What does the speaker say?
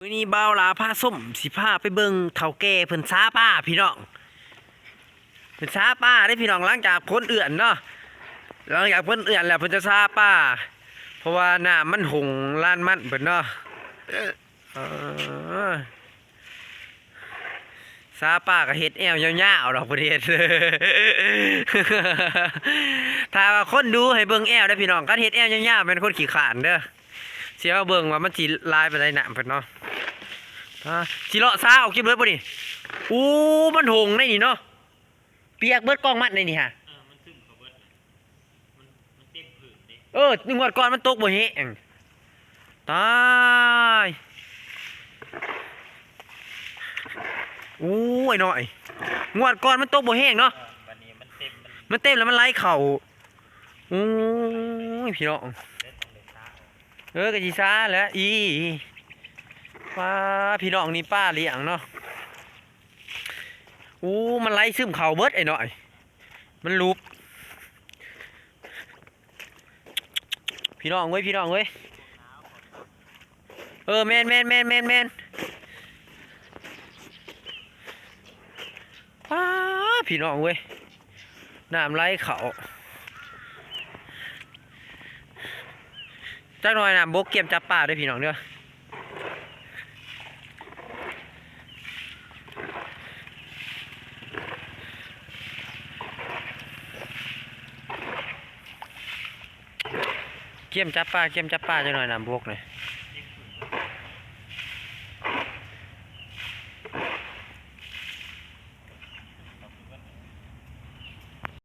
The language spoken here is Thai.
มื้อนี้บ่าวลาพาส้มสิพาไปเบิ่งเฒ่าแก่เพิ่นซาป้าพี่น้องเพิ่นซาป้าได้พี่น้องหลังจากพ้นเอื้อนเนาะหลังจากพ้นเอื้อนแล้วเพิ่นจะซาป้าเพราะว่าน้ำมันหงลานมันเพิ่นเนาะซาป้าก็เฮ็ดแอวยาวๆดอกประเทศถ้าว่าคนดูให้เบิ่งแอวได้พี่น้องการเฮ็ดแอวยาวๆเป็นคนขี้ขลาดเด้อเสียว่าเบิ่งว่ามันสิลายไปได้น้ำเพิ่นเนาะสิเลาะซาเอาเก็บเบิดบ่นี่อู้มันหงได้นี่เนาะเปียกเบิดกองมัดได้นี่ฮะมันซึมเข้าเบิดมันเต็มผืนเ1ด้งวดก่อนมันตกบ่แห้งตายอู้ไอ้น้อยงวดก่อนมันตกบ่แห้งเนาะวันนี้มันเต็มแล้วมันไหลเข้าโอ้ยพี่น้องก็สิซาแล้วป้าพี่น้องนี่ป้าเลี้ยงเนาะอู้มันไหลซึมเข่าเบิดไอ้หน่อยมันลุบพี่น้องเว้ยแม่นป้าพี่น้องเว้ยน้ำไหลเข่าจักหน่อยน้ำบกเก็บจับป่าด้วยพี่น้องเด้อเกี่ยมจับปลาจังหน่อยน้ำบกเลย